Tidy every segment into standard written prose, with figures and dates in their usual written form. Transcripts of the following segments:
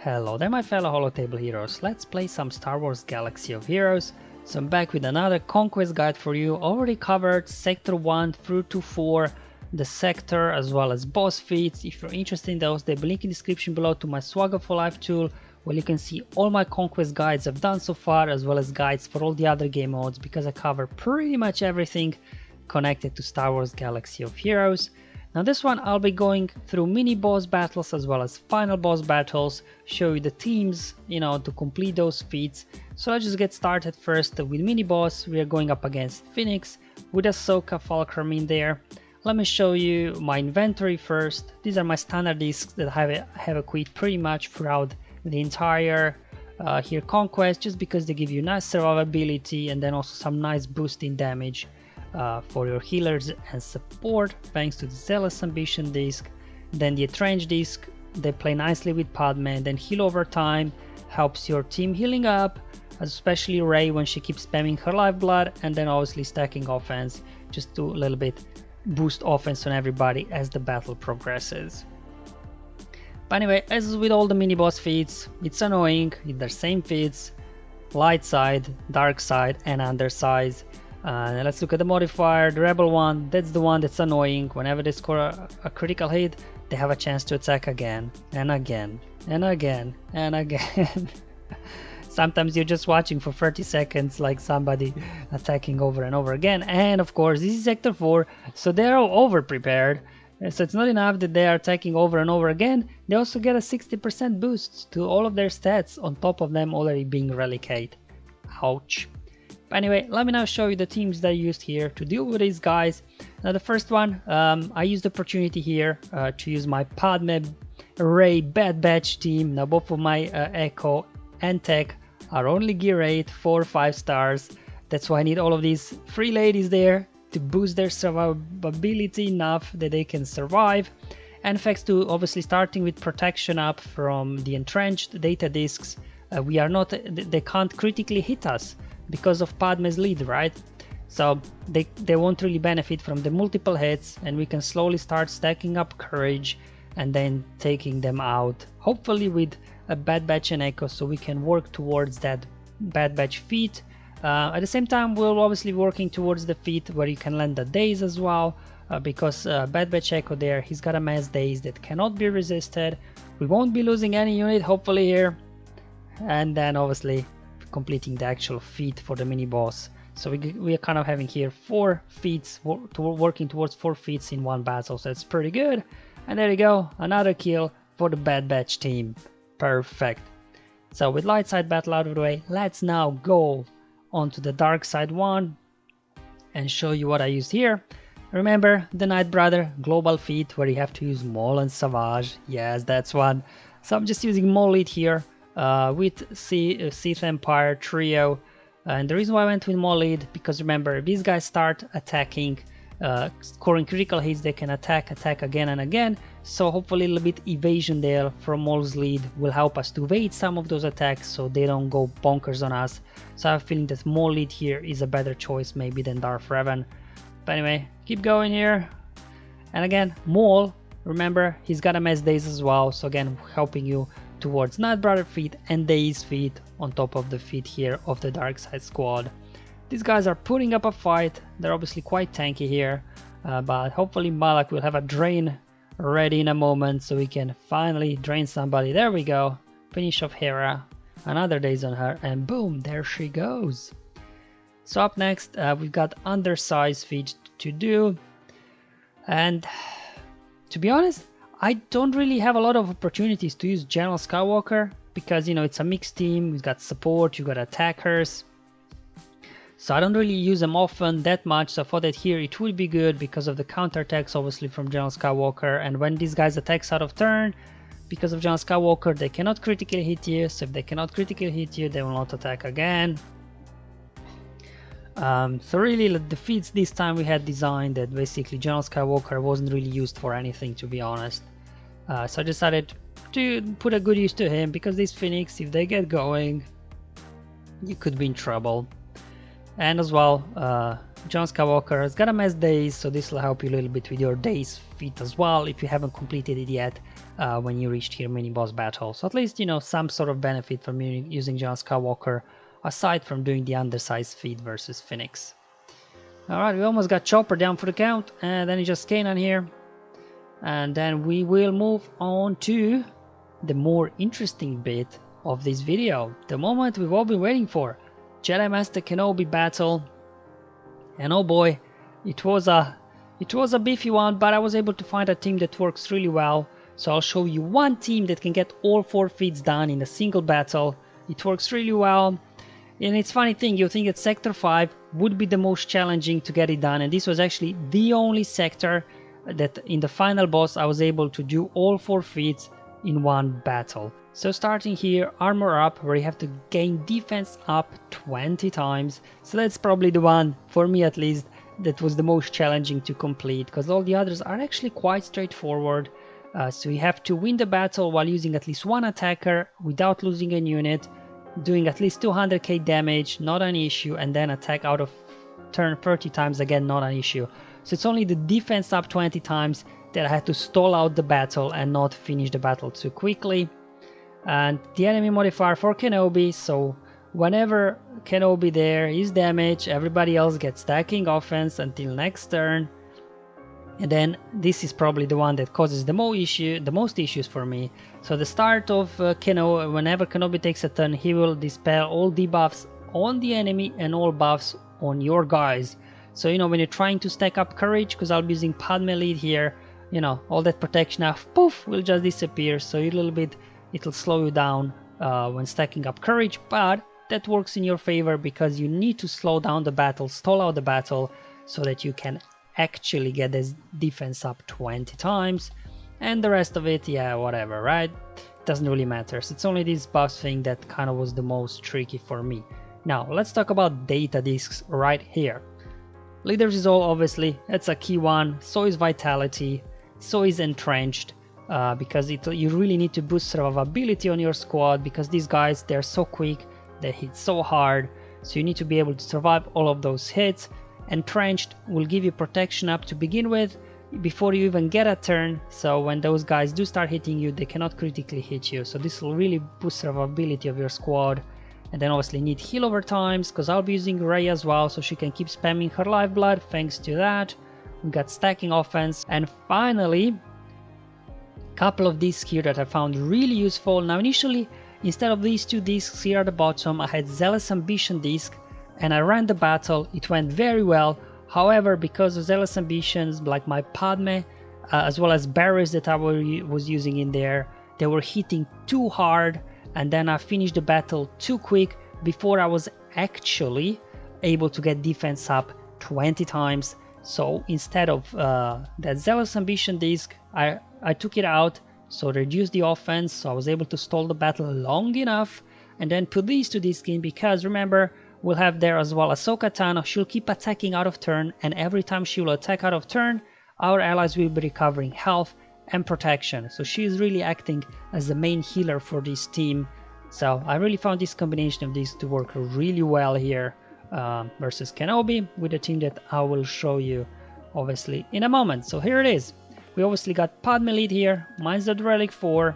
Hello there my fellow holotable heroes, let's play some Star Wars Galaxy of Heroes. So I'm back with another Conquest guide for you. Already covered Sector 1 through to 4, the sector as well as boss feats. If you're interested in those, there'll be a link in the description below to my SWGOH for Life tool, where you can see all my Conquest guides I've done so far, as well as guides for all the other game modes, because I cover pretty much everything connected to Star Wars Galaxy of Heroes. Now this one I'll be going through mini boss battles as well as final boss battles, show you the teams, to complete those feats. So let's just get started first with mini boss. We are going up against Phoenix with Ahsoka Fulcrum in there. Let me show you my inventory first. These are my standard discs that I have equipped pretty much throughout the entire here Conquest, just because they give you nice survivability and then also some nice boosting damage. For your healers and support, thanks to the Zealous Ambition disc. Then the Entrenched disc, they play nicely with Padme, then heal over time, helps your team healing up, especially Rey when she keeps spamming her lifeblood, and then obviously stacking offense, just to a little bit boost offense on everybody as the battle progresses. But anyway, as with all the mini boss feats, it's annoying, it's the same feats, light side, dark side, and undersize. Let's look at the modifier, the rebel one. That's the one that's annoying. Whenever they score a critical hit, they have a chance to attack again and again and again and again. Sometimes you're just watching for 30 seconds like somebody attacking over and over again. And of course this is sector 4, so they're over prepared. So it's not enough that they are attacking over and over again, they also get a 60% boost to all of their stats on top of them already being relicate. Ouch. Anyway, let me now show you the teams that I used here to deal with these guys. Now the first one, I used the opportunity here to use my Padme Rey Bad Batch team. Now both of my Echo and Tech are only gear 8, 4, 5 stars. That's why I need all of these free ladies there to boost their survivability enough that they can survive. And thanks to obviously starting with protection up from the entrenched data discs, they can't critically hit us because of Padme's lead, right? So they won't really benefit from the multiple hits, and we can slowly start stacking up courage and then taking them out, hopefully with a Bad Batch and Echo, so we can work towards that Bad Batch feat. At the same time, we're obviously working towards the feat where you can land the daze as well, because Bad Batch Echo there, he's got a mass daze that cannot be resisted. We won't be losing any unit hopefully here, and then obviously completing the actual feat for the mini boss. So we are kind of having here 4 feats, working towards 4 feats in one battle, so it's pretty good. And there you go, another kill for the Bad Batch team. Perfect. So with light side battle out of the way, let's now go onto the dark side one and show you what I used here. Remember the Night Brother global feat where you have to use Maul and Savage. Yes, that's one. So I'm just using Maul lead here with Sith Empire trio, and the reason why I went with Maul lead, because remember, if these guys start attacking, scoring critical hits, they can attack again and again, so hopefully a little bit evasion there from Maul's lead will help us to evade some of those attacks so they don't go bonkers on us. So I have a feeling that Maul lead here is a better choice maybe than Darth Revan. But anyway, keep going here, and again Maul, remember he's got a mass daze as well, so again helping you towards Night Brother feat and Daze feat on top of the feat here of the Dark Side squad. These guys are putting up a fight, they're obviously quite tanky here, but hopefully Malak will have a drain ready in a moment so we can finally drain somebody. There we go, finish of Hera, another daze on her, and boom, there she goes. So up next we've got Undersize feat to do, and to be honest, I don't really have a lot of opportunities to use General Skywalker because it's a mixed team. We've got support, you got attackers, so I don't really use them often that much. So I thought that here it would be good because of the counterattacks obviously from General Skywalker, and when these guys attacks out of turn, because of General Skywalker they cannot critically hit you, so if they cannot critically hit you they will not attack again. So really the feats this time we had designed that basically General Skywalker wasn't really used for anything, to be honest. So I decided to put a good use to him, because these Phoenix, if they get going, you could be in trouble. And as well, Jon Skywalker has got a mass daze, so this will help you a little bit with your daze feat as well if you haven't completed it yet when you reached here mini boss battle. So at least you know some sort of benefit from using Jon Skywalker aside from doing the Undersize feat versus Phoenix. Alright, we almost got Chopper down for the count, and then it's just Kanan here. And then we will move on to the more interesting bit of this video, the moment we've all been waiting for, Jedi Master Kenobi battle. And oh boy, it was a beefy one, but I was able to find a team that works really well. So I'll show you one team that can get all 4 feats done in a single battle. It works really well. And it's funny thing, you think that Sector 5 would be the most challenging to get it done, and this was actually the only sector that in the final boss I was able to do all 4 feats in one battle. So starting here, armor up, where you have to gain defense up 20 times. So that's probably the one, for me at least, that was the most challenging to complete, because all the others are actually quite straightforward. So you have to win the battle while using at least one attacker without losing a unit, doing at least 200k damage, not an issue, and then attack out of turn 30 times, again not an issue. So it's only the defense up 20 times that I had to stall out the battle and not finish the battle too quickly. And the enemy modifier for Kenobi, so whenever Kenobi there is damaged, everybody else gets stacking offense until next turn. And then this is probably the one that causes the most issues for me. So the start of Kenobi, whenever Kenobi takes a turn, he will dispel all debuffs on the enemy and all buffs on your guys. So you know, when you're trying to stack up courage, because I'll be using Padme lead here, you know, all that protection now, poof, will just disappear. So a little bit, it'll slow you down when stacking up courage, but that works in your favor because you need to slow down the battle, stall out the battle, so that you can actually get this defense up 20 times. And the rest of it, yeah, whatever, right? Doesn't really matter. So it's only this buff thing that kind of was the most tricky for me. Now let's talk about data discs right here. Leaders is all, obviously, that's a key one. So is Vitality, so is Entrenched, because you really need to boost survivability on your squad, because these guys, they're so quick, they hit so hard, so you need to be able to survive all of those hits. Entrenched will give you protection up to begin with before you even get a turn, so when those guys do start hitting you, they cannot critically hit you. So this will really boost survivability of your squad. And then obviously need heal over times, because I'll be using Rey as well, so she can keep spamming her lifeblood thanks to that. We got stacking offense, and finally a couple of discs here that I found really useful. Now initially, instead of these 2 discs here at the bottom, I had Zealous Ambition disc, and I ran the battle. It went very well. However, because of Zealous Ambitions, like my Padme, as well as berries that I was using in there, they were hitting too hard, and then I finished the battle too quick before I was actually able to get defense up 20 times. So instead of that Zealous Ambition disc, I took it out, so reduced the offense, so I was able to stall the battle long enough, and then put these 2 discs in, because remember, we'll have there as well Ahsoka Tano. She'll keep attacking out of turn, and every time she will attack out of turn, our allies will be recovering health and protection. So she is really acting as the main healer for this team. So I really found this combination of these to work really well here versus Kenobi, with a team that I will show you obviously in a moment. So here it is. We obviously got Padme lead here, mine's the Relic 4.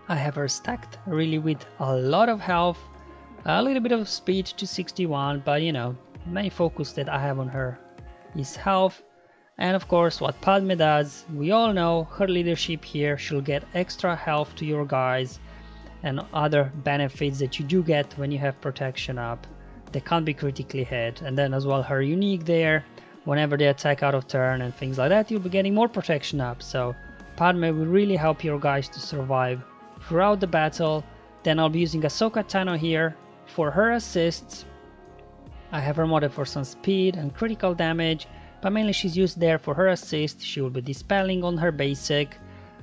I have her stacked really with a lot of health, a little bit of speed to 61, but you know, main focus that I have on her is health. And of course, what Padme does, we all know her leadership here. She'll get extra health to your guys and other benefits that you do get when you have protection up. They can't be critically hit. And then as well, her unique there, whenever they attack out of turn and things like that, you'll be getting more protection up. So Padme will really help your guys to survive throughout the battle. Then I'll be using Ahsoka Tano here for her assists. I have her modded for some speed and critical damage, but mainly she's used there for her assist. She will be dispelling on her basic,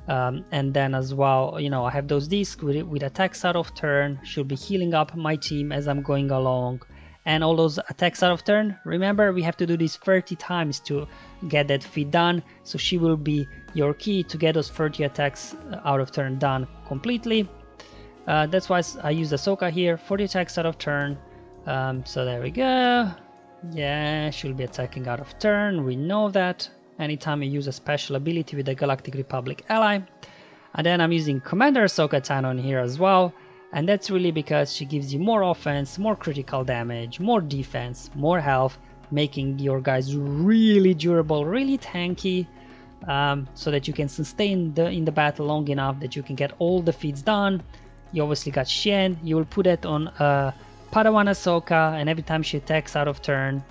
and then as well, you know, I have those discs with attacks out of turn. She'll be healing up my team as I'm going along, and all those attacks out of turn, remember, we have to do this 30 times to get that feat done. So she will be your key to get those 30 attacks out of turn done completely. That's why I use Ahsoka here for the attacks out of turn. So there we go. Yeah, she'll be attacking out of turn, we know that. Anytime you use a special ability with a Galactic Republic ally. And then I'm using Commander Ahsoka Tano in here as well. And that's really because she gives you more offense, more critical damage, more defense, more health, making your guys really durable, really tanky, so that you can sustain in the battle long enough that you can get all the feats done. You obviously got Shen, you will put it on Padawan Ahsoka, and every time she attacks out of turn,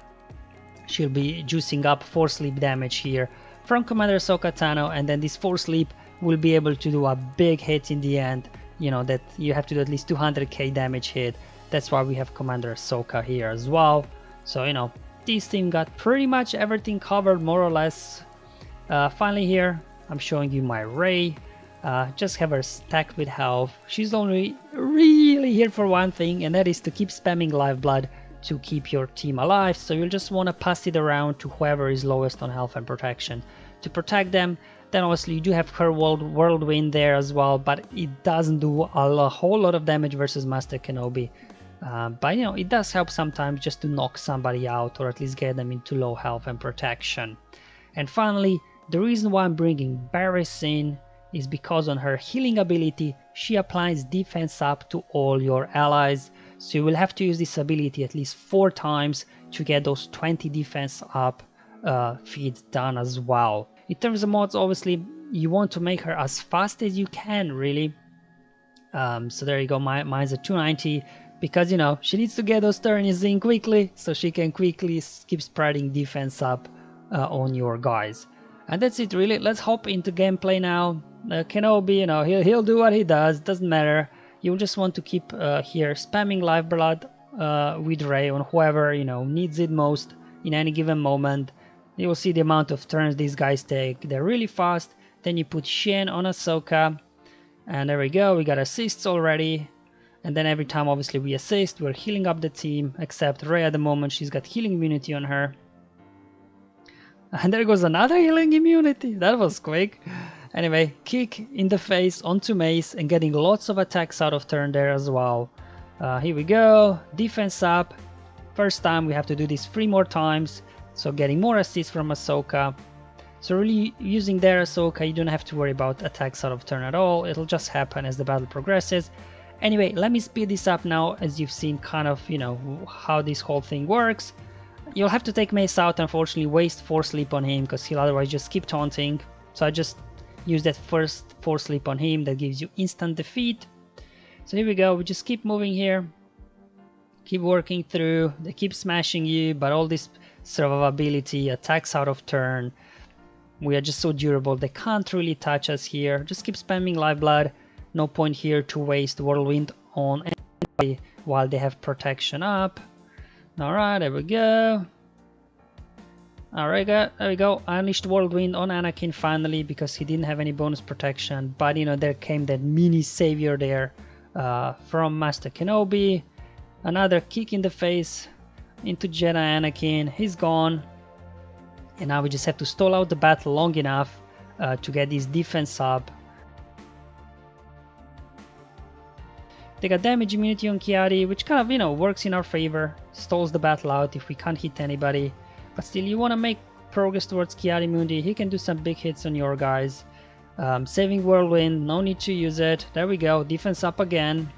she'll be juicing up 4 sleep damage here from Commander Ahsoka Tano, and then this 4 sleep will be able to do a big hit in the end. You know that you have to do at least 200k damage hit. That's why we have Commander Ahsoka here as well. So you know, this team got pretty much everything covered more or less. Finally here, I'm showing you my Rey. Just have her stacked with health. She's only really here for one thing, and that is to keep spamming Lifeblood to keep your team alive. So you'll just want to pass it around to whoever is lowest on health and protection to protect them. Then obviously you do have her Whirlwind there as well, but it doesn't do a whole lot of damage versus Master Kenobi. But you know, it does help sometimes just to knock somebody out or at least get them into low health and protection. And finally, the reason why I'm bringing Barriss in is because on her healing ability, she applies defense up to all your allies. So you will have to use this ability at least 4 times to get those 20 defense up feats done as well. In terms of mods, obviously, you want to make her as fast as you can, really. So there you go, mine's at 290, because, you know, she needs to get those turns in quickly, so she can quickly keep spreading defense up on your guys. And that's it, really. Let's hop into gameplay now. Kenobi, you know, he'll do what he does, doesn't matter. You just want to keep here spamming Lifeblood with Rey on whoever, you know, needs it most in any given moment. You will see the amount of turns these guys take. They're really fast. Then you put Shen on Ahsoka. And there we go. We got assists already. And then every time, obviously, we assist, we're healing up the team. Except Rey at the moment, she's got healing immunity on her. And there goes another healing immunity. That was quick. Anyway, kick in the face onto Mace and getting lots of attacks out of turn there as well. Here we go. Defense up. First time we have to do this 3 more times. So getting more assists from Ahsoka. So really using their Ahsoka, you don't have to worry about attacks out of turn at all. It'll just happen as the battle progresses. Anyway, let me speed this up now, as you've seen kind of, you know, how this whole thing works. You'll have to take Mace out, unfortunately, waste 4 sleep on him, because he'll otherwise just keep taunting. So I just use that first 4 sleep on him, that gives you instant defeat. So here we go, we just keep moving here. Keep working through, they keep smashing you, but all this survivability, attacks out of turn. We are just so durable, they can't really touch us here. Just keep spamming Lifeblood. No point here to waste Whirlwind on anybody while they have protection up. Alright, there we go. Alright, there we go. I unleashed Whirlwind on Anakin finally because he didn't have any bonus protection. But you know, there came that mini savior there from Master Kenobi. Another kick in the face into Jedi Anakin. He's gone. And now we just have to stall out the battle long enough to get this defense up. They got damage immunity on Kiadi, which kind of, you know, works in our favor. Stalls the battle out if we can't hit anybody. But still, you want to make progress towards Kiadi Mundi. He can do some big hits on your guys. Saving Whirlwind, no need to use it. There we go, defense up again.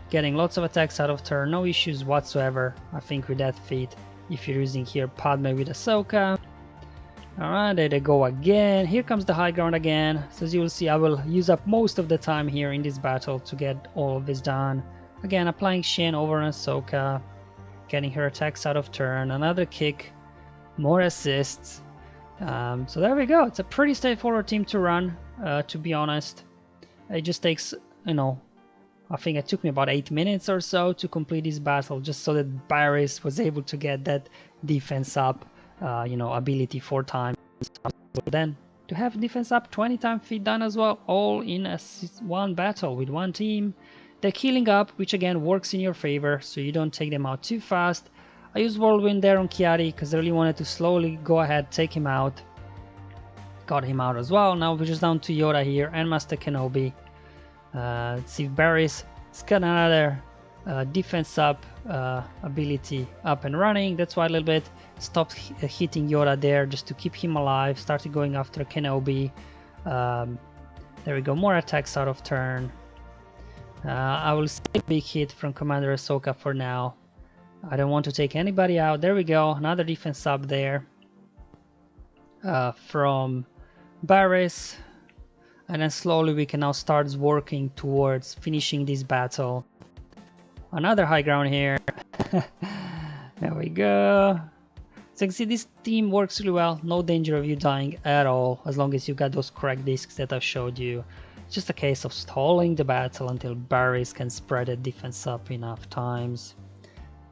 Getting lots of attacks out of turn, no issues whatsoever, I think, with that feat. If you're using here Padme with Ahsoka. Alright, there they go again. Here comes the high ground again. So as you will see, I will use up most of the time here in this battle to get all of this done. Again, applying Shen over on Ahsoka. Getting her attacks out of turn. Another kick. More assists. So there we go. It's a pretty straightforward team to run, to be honest. It just takes, you know, I think it took me about 8 minutes or so to complete this battle, just so that Barriss was able to get that defense up, you know, ability 4 times. Then to have defense up 20 times feat done as well, all in one battle with one team. They're healing up, which again works in your favor, so you don't take them out too fast. I used Whirlwind there on Kiadi because I really wanted to slowly go ahead, take him out. Got him out as well. Now we're just down to Yoda here and Master Kenobi. Let's see if Barriss has got defense up ability up and running. That's why a little bit stopped hitting Yoda there just to keep him alive. Started going after Kenobi. There we go, more attacks out of turn. I will save big hit from Commander Ahsoka for now. I don't want to take anybody out. There we go, another defense up there from Barris. And then slowly we can now start working towards finishing this battle. Another high ground here. There we go. So you can see this team works really well. No danger of you dying at all, as long as you got those correct discs that I showed you. It's just a case of stalling the battle until Barris can spread the defense up enough times.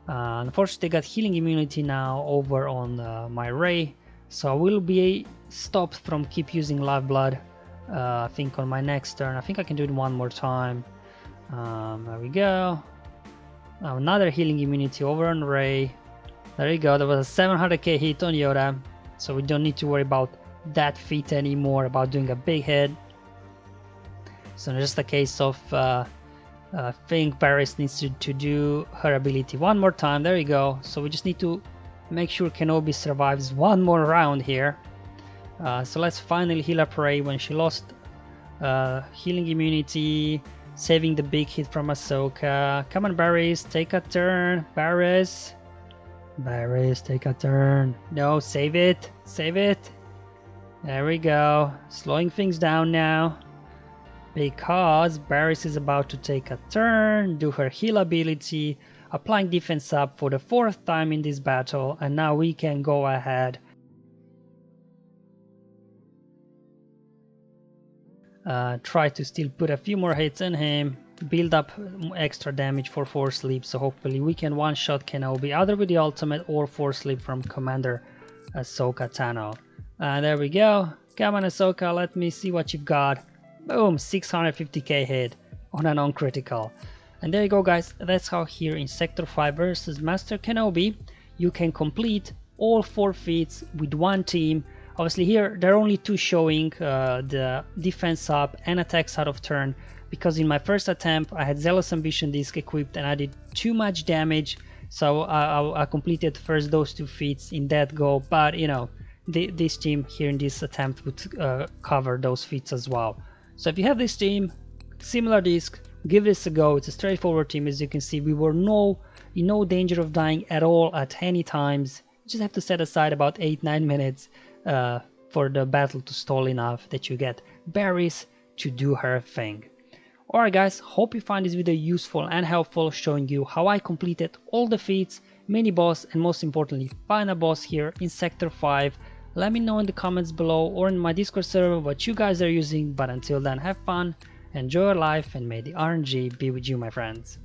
Unfortunately, I got healing immunity now over on my Rey, so I will be stopped from keep using Lifeblood. I think on my next turn. I think I can do it one more time. There we go. Another healing immunity over on Rey. There you go, there was a 700k hit on Yoda, so we don't need to worry about that feat anymore, about doing a big hit. So just a case of I think Barris needs to do her ability one more time. There you go. So we just need to make sure Kenobi survives one more round here. So let's finally heal up Rey when she lost healing immunity, saving the big hit from Ahsoka. Come on, Barris, take a turn. Barris, take a turn. No, save it. Save it. There we go. Slowing things down now, because Barris is about to take a turn, do her heal ability, applying defense up for the 4th time in this battle, and now we can go ahead. Try to still put a few more hits in him, build up extra damage for Force Leap, so hopefully we can one-shot Kenobi either with the ultimate or Force Leap from Commander Ahsoka Tano. There we go. Come on, Ahsoka, let me see what you've got. Boom, 650k hit on a non-critical. And there you go, guys. That's how here in Sector 5 versus Master Kenobi you can complete all 4 feats with one team. Obviously here there are only 2 showing the defense up and attacks out of turn, because in my first attempt I had Zealous Ambition disc equipped and I did too much damage, so I completed first those 2 feats in that go. But you know, this team here in this attempt would cover those feats as well. So if you have this team, similar disc, give this a go. It's a straightforward team. As you can see, we were in no danger of dying at all at any times. You just have to set aside about 8-9 minutes for the battle to stall enough that you get Barris to do her thing. Alright guys, hope you find this video useful and helpful, showing you how I completed all the feats, mini boss, and most importantly final boss here in Sector 5. Let me know in the comments below or in my Discord server what you guys are using, but until then, have fun, enjoy your life, and may the RNG be with you, my friends.